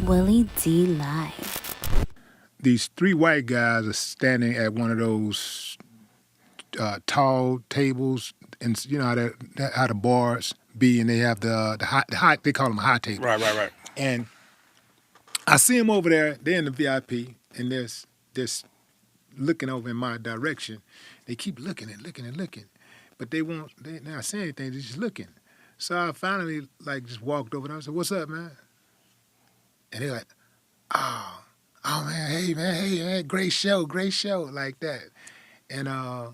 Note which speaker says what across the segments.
Speaker 1: Willie D Live.
Speaker 2: These three white guys are standing at one of those tall tables, and you know how the bars be, and they have the high, they call them a high table.
Speaker 3: Right.
Speaker 2: And I see them over there. They're in the VIP, and they're looking over in my direction. They keep looking and looking, but they're not saying anything. They're just looking. So I finally just walked over there. I said, "What's up, man?" And they're like, "Oh man, hey man, great show, like that." And I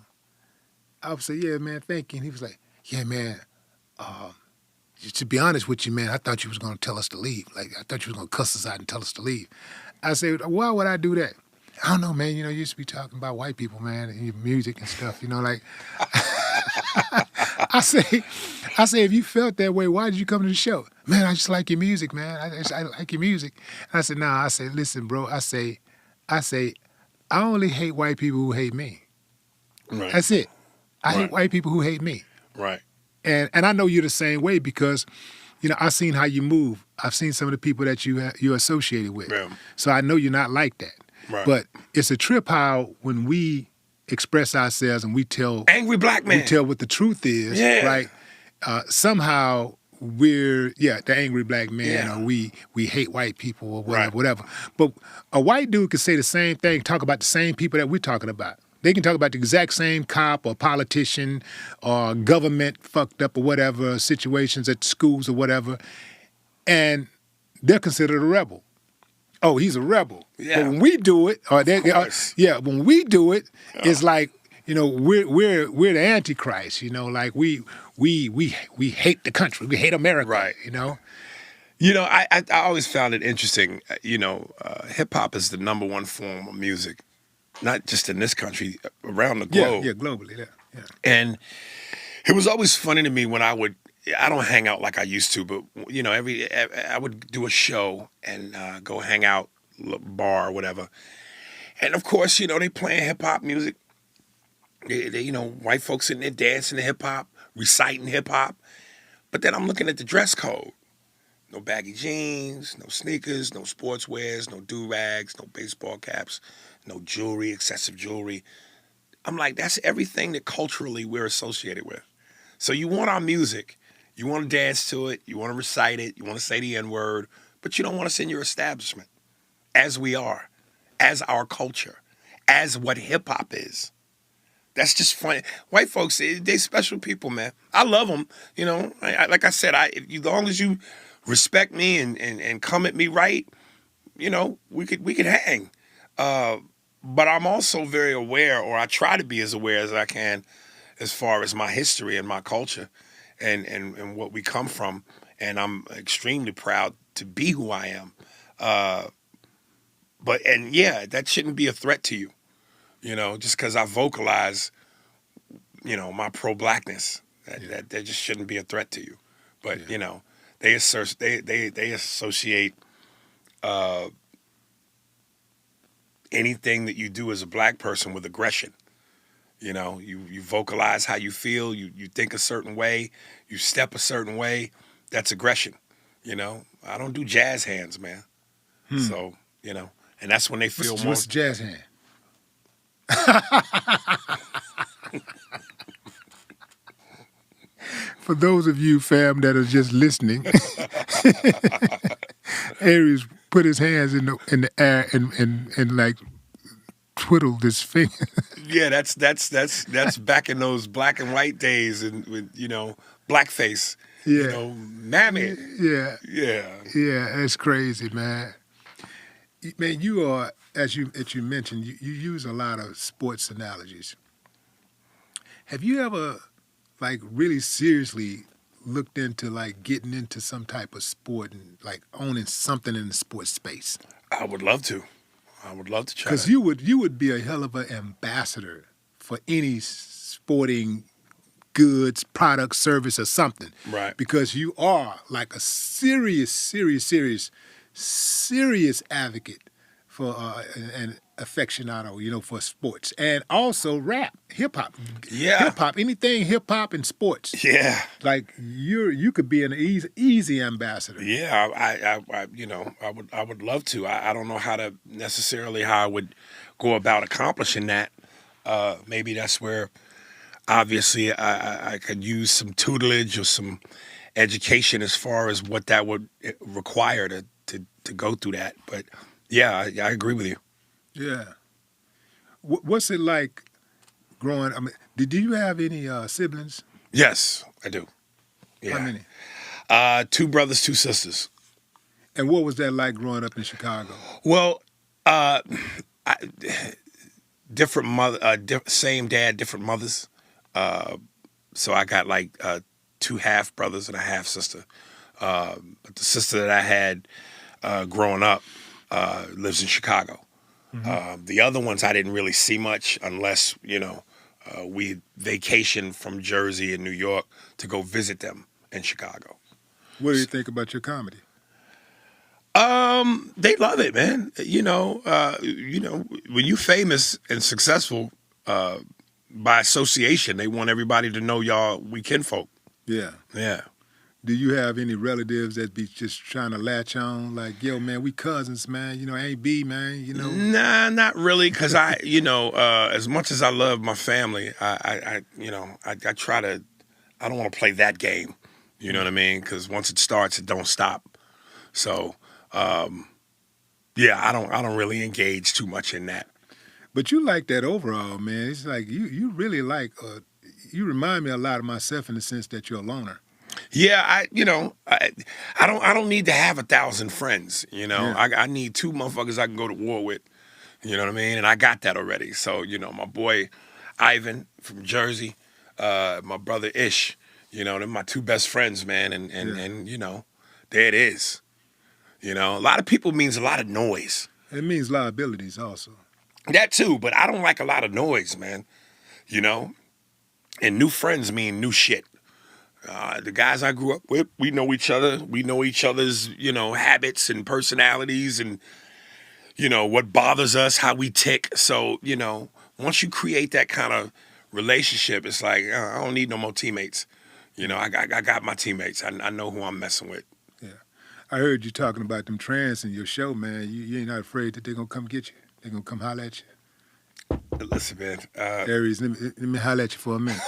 Speaker 2: would say, "Yeah, man, thank you." And he was like, "Yeah, man. To be honest with you, man, I thought you was gonna tell us to leave. Like I thought you was gonna cuss us out and tell us to leave." I said, "Why would I do that?" "I don't know, man. You used to be talking about white people, man, and your music and stuff. I say, if you felt that way, why did you come to the show? Man, I just like your music, man. I like your music." And I said, "Nah." I said, "Listen, bro." I say, I only hate white people who hate me.
Speaker 3: Right.
Speaker 2: That's it. I hate white people who hate me.
Speaker 3: Right.
Speaker 2: And I know you're the same way because, I've seen how you move. I've seen some of the people that you're associated with.
Speaker 3: Yeah.
Speaker 2: So I know you're not like that.
Speaker 3: Right.
Speaker 2: But it's a trip how when we express ourselves and we tell
Speaker 3: angry black man,
Speaker 2: we tell what the truth is, right? Somehow we're the angry black man, or we hate white people or whatever. But a white dude can say the same thing, talk about the same people that we're talking about. They can talk about the exact same cop or politician or government fucked up or whatever, situations at schools or whatever, and they're considered a rebel. Oh, he's a rebel.
Speaker 3: Yeah.
Speaker 2: But when we do it, when we do it, it's like, we're the Antichrist. Like we hate the country, we hate America.
Speaker 3: Right. I always found it interesting. Hip hop is the number one form of music, not just in this country, around the globe.
Speaker 2: Yeah, globally. Yeah.
Speaker 3: And it was always funny to me when I don't hang out like I used to, but I would do a show and go hang out, bar or whatever. And of course, they playing hip hop music. They white folks sitting there dancing to hip hop, reciting hip hop. But then I'm looking at the dress code. No baggy jeans, no sneakers, no sports wears, no do-rags, no baseball caps, no jewelry, excessive jewelry. I'm like, that's everything that culturally we're associated with. So you want our music, you want to dance to it, you want to recite it, you want to say the N-word, but you don't want us in your establishment, as we are, as our culture, as what hip-hop is. That's just funny. White folks, they special people, man. I love them. Like I said, as long as you respect me and come at me right, we could hang. But I'm also very aware, or I try to be as aware as I can, as far as my history and my culture and what we come from. And I'm extremely proud to be who I am. That shouldn't be a threat to you, just because I vocalize, my pro-blackness. That just shouldn't be a threat to you. But, they associate anything that you do as a black person with aggression. You vocalize how you feel, you think a certain way, you step a certain way, that's aggression. I don't do jazz hands, man. So, and that's when they feel more.
Speaker 2: What's jazz hand? For those of you, fam, that are just listening, Aries put his hands in the air and like twiddled his finger.
Speaker 3: Yeah, that's back in those black and white days and with blackface.
Speaker 2: Yeah,
Speaker 3: mammy.
Speaker 2: Yeah,
Speaker 3: yeah.
Speaker 2: That's crazy, man. Man, you are, as you mentioned, you use a lot of sports analogies. Have you ever really seriously looked into getting into some type of sport and owning something in the sports space?
Speaker 3: I would love to. I would love to try.
Speaker 2: Because you would be a hell of an ambassador for any sporting goods, product, service, or something.
Speaker 3: Right.
Speaker 2: Because you are a serious advocate for aficionado, for sports and also rap, hip hop,
Speaker 3: Yeah.
Speaker 2: anything hip hop and sports.
Speaker 3: Yeah.
Speaker 2: Like you could be an easy ambassador.
Speaker 3: Yeah, I would love to. I don't know how I would go about accomplishing that. Maybe that's where, obviously, I could use some tutelage or some education as far as what that would require to go through that. But yeah, I agree with you.
Speaker 2: Yeah. What's it like growing? I mean, did you have any siblings?
Speaker 3: Yes, I do. Yeah.
Speaker 2: How many?
Speaker 3: 2 brothers, 2 sisters.
Speaker 2: And what was that like growing up in Chicago?
Speaker 3: Well, different mother, same dad, different mothers. So I got like 2 half brothers and a half sister. But the sister that I had growing up lives in Chicago.
Speaker 2: Mm-hmm.
Speaker 3: The other ones I didn't really see much unless, we vacationed from Jersey and New York to go visit them in Chicago.
Speaker 2: What do you think about your comedy?
Speaker 3: They love it, man. When you famous and successful, by association, they want everybody to know y'all, we kinfolk.
Speaker 2: Yeah.
Speaker 3: Yeah.
Speaker 2: Do you have any relatives that be just trying to latch on, like, yo, man, we cousins, man, AB, man,
Speaker 3: Nah, not really, because as much as I love my family, I try to, I don't want to play that game, you know what I mean? Because once it starts, it don't stop. So, yeah, I don't really engage too much in that.
Speaker 2: But you like that overall, man. It's like you really like, you remind me a lot of myself in the sense that you're a loner.
Speaker 3: Yeah, I don't need to have 1,000 friends.
Speaker 2: Yeah.
Speaker 3: I need 2 motherfuckers I can go to war with. You know what I mean? And I got that already. So my boy Ivan from Jersey, my brother Ish. They're my 2 best friends, man. And there it is. A lot of people means a lot of noise.
Speaker 2: It means liabilities also.
Speaker 3: That too, but I don't like a lot of noise, man. And new friends mean new shit. The guys I grew up with, we know each other. We know each other's, habits and personalities and, what bothers us, how we tick. So, once you create that kind of relationship, it's like, I don't need no more teammates. I got my teammates. I know who I'm messing with.
Speaker 2: Yeah. I heard you talking about them trans in your show, man. You ain't not afraid that they're going to come get you. They're going to come holler at you.
Speaker 3: Listen, man.
Speaker 2: Aries, let me holler at you for a minute.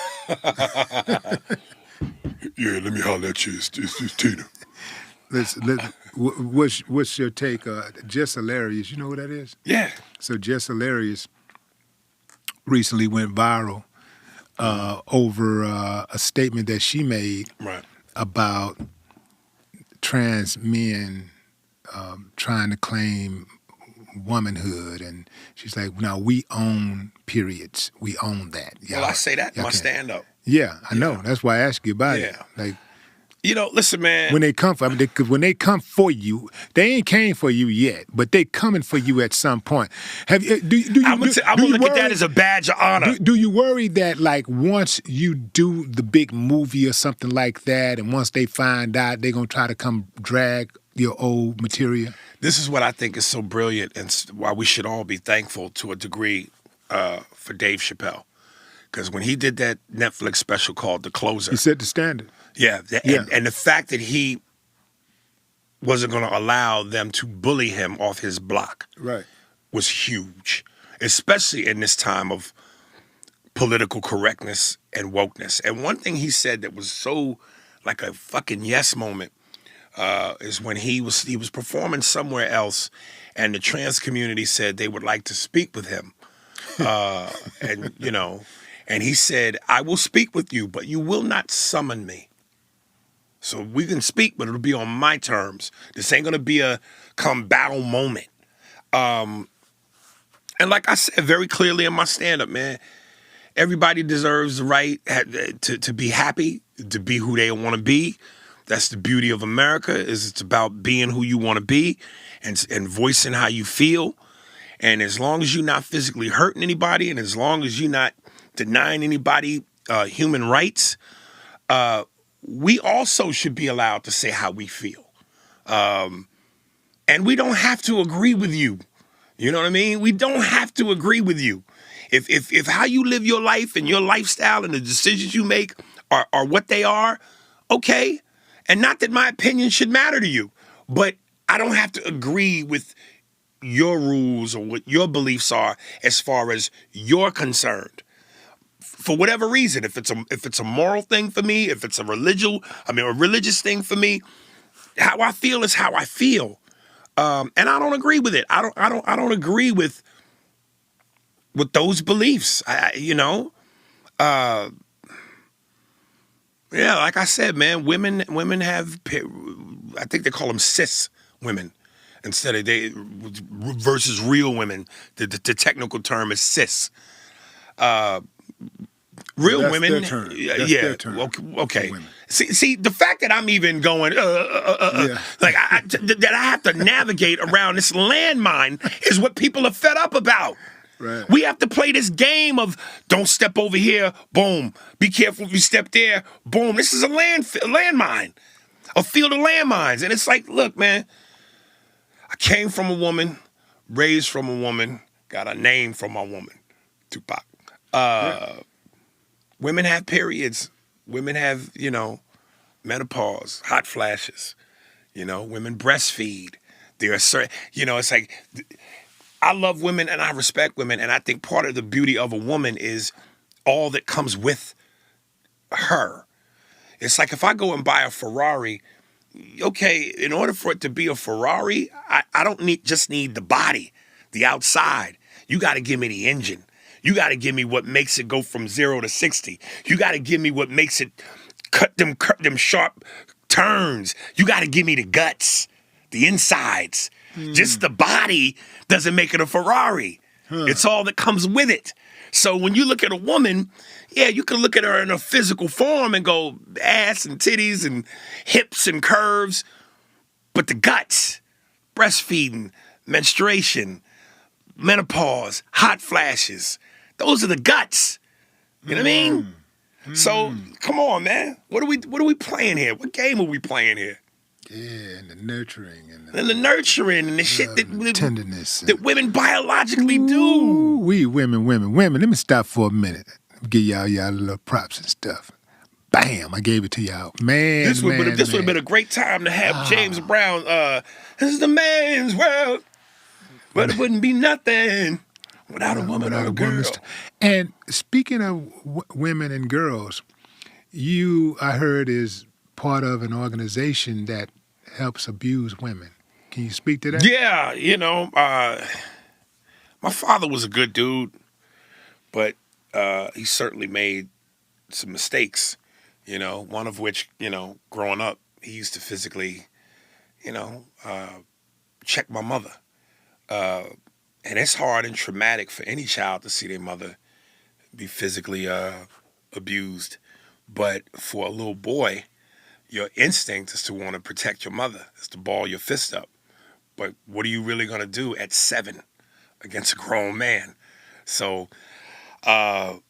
Speaker 3: Yeah, let me holler at you. It's Tina.
Speaker 2: What's your take? Jess Hilarious, you know who that is?
Speaker 3: Yeah.
Speaker 2: So Jess Hilarious recently went viral over a statement that she made about trans men trying to claim womanhood, and she's like, "Now we own periods. We own that."
Speaker 3: Well, I say that in my stand-up.
Speaker 2: Yeah, I know. That's why I asked you about it. Like,
Speaker 3: listen, man.
Speaker 2: When they come for, when they come for you, they ain't came for you yet, but they coming for you at some point. Have you?
Speaker 3: I'm gonna look at that as a badge of honor.
Speaker 2: Do you worry that, like, once you do the big movie or something like that, and once they find out, they're gonna try to come drag your old material?
Speaker 3: This is what I think is so brilliant, and why we should all be thankful to a degree for Dave Chappelle. Because when he did that Netflix special called The Closer,
Speaker 2: he set the standard.
Speaker 3: Yeah, and the fact that he wasn't going to allow them to bully him off his block was huge, especially in this time of political correctness and wokeness. And one thing he said that was so like a fucking yes moment is when he was performing somewhere else, and the trans community said they would like to speak with him, and he said, "I will speak with you, but you will not summon me. So we can speak, but it'll be on my terms. This ain't gonna be a come battle moment." And like I said very clearly in my stand-up, man, everybody deserves the right to be happy, to be who they want to be. That's the beauty of America. It's about being who you want to be and voicing how you feel. And as long as you're not physically hurting anybody, and as long as you're not denying anybody human rights, we also should be allowed to say how we feel. And we don't have to agree with you. You know what I mean? We don't have to agree with you. If how you live your life and your lifestyle and the decisions you make are what they are, okay. And not that my opinion should matter to you, but I don't have to agree with your rules or what your beliefs are as far as you're concerned. For whatever reason, if it's a moral thing for me, if it's a religious thing for me, how I feel is how I feel. And I don't agree with it. I don't agree with those beliefs. Yeah, like I said, man, women have, I think they call them cis women instead of they versus real women. The technical term is cis. Real
Speaker 2: That's
Speaker 3: women,
Speaker 2: their term. That's
Speaker 3: yeah,
Speaker 2: their term.
Speaker 3: okay.
Speaker 2: For women.
Speaker 3: See, the fact that I'm even going,
Speaker 2: Yeah.
Speaker 3: like that I have to navigate around this landmine is what people are fed up about.
Speaker 2: Right.
Speaker 3: We have to play this game of don't step over here, boom. Be careful if you step there, boom. This is a landmine, a field of landmines, and it's like, look, man, I came from a woman, raised from a woman, got a name from my woman, Tupac.
Speaker 2: Yeah.
Speaker 3: Women have periods. Women have, menopause, hot flashes. Women breastfeed. There are certain, it's like, I love women and I respect women. And I think part of the beauty of a woman is all that comes with her. It's like if I go and buy a Ferrari, okay, in order for it to be a Ferrari, I don't just need the body, the outside. You got to give me the engine. You got to give me what makes it go from 0 to 60. You got to give me what makes it cut them sharp turns. You got to give me the guts, the insides. Just the body doesn't make it a Ferrari. It's all that comes with it. So when you look at a woman, yeah, you can look at her in a physical form and go ass and titties and hips and curves, but the guts, breastfeeding, menstruation, menopause, hot flashes, those are the guts. You know what I mean? So come on, man. What are we playing here? What game are we playing here?
Speaker 2: Yeah, and the nurturing and
Speaker 3: the nurturing and the shit that
Speaker 2: tenderness
Speaker 3: that women biologically do.
Speaker 2: We women. Let me stop for a minute. Give y'all little props and stuff. Bam! I gave it to y'all, man.
Speaker 3: This would have been a great time to have James Brown. This is the man's world, but it wouldn't be nothing without a woman or a girl.
Speaker 2: And speaking of women and girls, I heard, is part of an organization that helps abuse women. Can you speak to that?
Speaker 3: Yeah, my father was a good dude, but he certainly made some mistakes, one of which, growing up, he used to physically, check my mother. And it's hard and traumatic for any child to see their mother be physically abused. But for a little boy, your instinct is to want to protect your mother, is to ball your fist up. But what are you really going to do at 7 against a grown man? So, I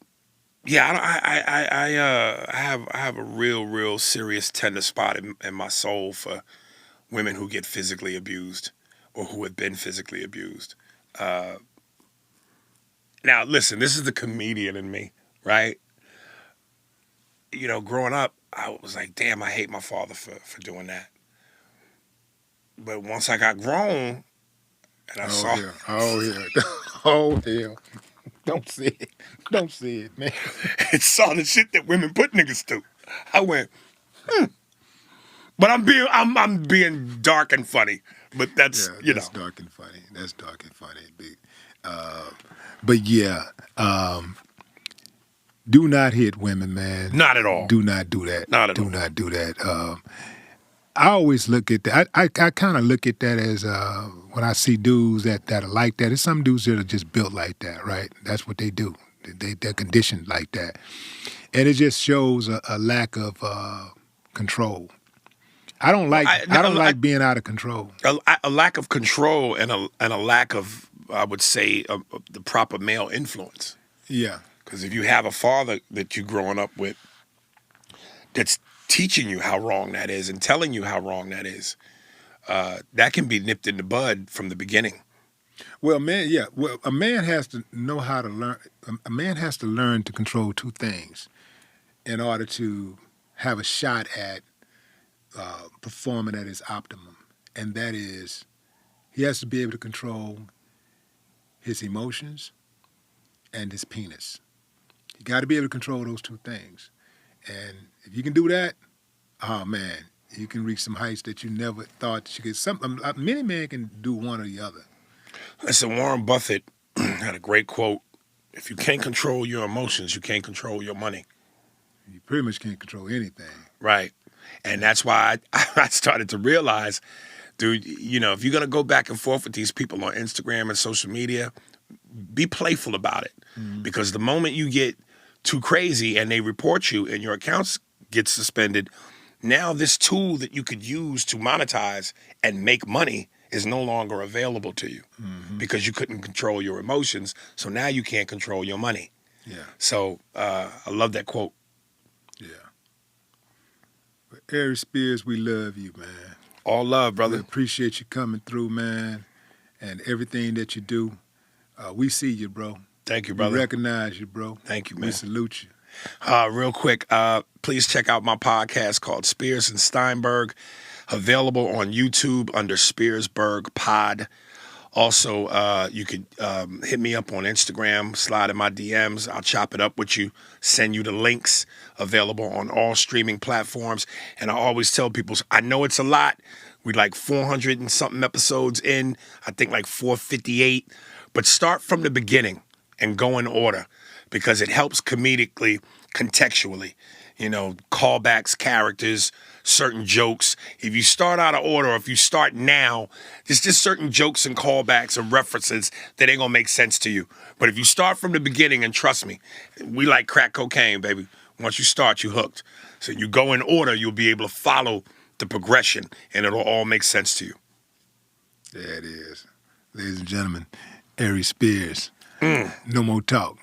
Speaker 3: have a real serious tender spot in my soul for women who get physically abused or who have been physically abused. Now, listen, this is the comedian in me, right? Growing up, I was like, damn, I hate my father for doing that. But once I got grown and I saw...
Speaker 2: Oh, hell. Don't say it, man.
Speaker 3: and saw the shit that women put niggas through, I went, But I'm being dark and funny. But that's,
Speaker 2: that's dark and funny. That's dark and funny. But yeah, do not hit women, man.
Speaker 3: Not at all.
Speaker 2: Do not do that.
Speaker 3: Not at all.
Speaker 2: Do not do that. I always look at that. I kind of look at that as when I see dudes that are like that. There's some dudes that are just built like that, right? That's what they do. They're conditioned like that, and it just shows a lack of control. I don't like being out of control.
Speaker 3: A lack of control and a lack of, I would say, the proper male influence.
Speaker 2: Yeah.
Speaker 3: Because if you have a father that you're growing up with that's teaching you how wrong that is and telling you how wrong that is, that can be nipped in the bud from the beginning.
Speaker 2: Well, man, yeah. Well, a man has to know how to learn. A man has to learn to control two things in order to have a shot at performing at his optimum, and that is he has to be able to control his emotions and his penis. You got to be able to control those two things, and if you can do that, oh man, you can reach some heights that you never thought you could. Many men can do one or the other.
Speaker 3: Listen, Warren Buffett had a great quote. If you can't control your emotions, you can't control your money.
Speaker 2: You pretty much can't control anything.
Speaker 3: Right. And that's why I started to realize, dude, you know, if you're going to go back and forth with these people on Instagram and social media, be playful about it. Because the moment you get too crazy and they report you and your accounts get suspended, now this tool that you could use to monetize and make money is no longer available to you because you couldn't control your emotions. So now you can't control your money.
Speaker 2: Yeah.
Speaker 3: So I love that quote.
Speaker 2: Yeah. But Aries Spears, we love you, man.
Speaker 3: All love,
Speaker 2: We
Speaker 3: brother.
Speaker 2: appreciate you coming through, man, and everything that you do. We see you, bro.
Speaker 3: Thank you,
Speaker 2: We
Speaker 3: brother.
Speaker 2: recognize you, bro.
Speaker 3: Thank you,
Speaker 2: We
Speaker 3: man.
Speaker 2: salute you.
Speaker 3: Real quick, please check out my podcast called Spears and Steinberg, available on YouTube under Spearsberg Pod. Also, you could hit me up on Instagram, slide in my DMs. I'll chop it up with you, send you the links, available on all streaming platforms. And I always tell people, I know it's a lot. We like 400 and something episodes in, I think like 458. But start from the beginning and go in order because it helps comedically, contextually. You know, callbacks, characters, certain jokes. If you start out of order, or if you start now, there's just certain jokes and callbacks and references that ain't gonna make sense to you. But if you start from the beginning, and trust me, we like crack cocaine, baby. Once you start, you hooked. So you go in order, you'll be able to follow the progression, and it'll all make sense to you.
Speaker 2: There it is. Ladies and gentlemen, Aries Spears. No more talk.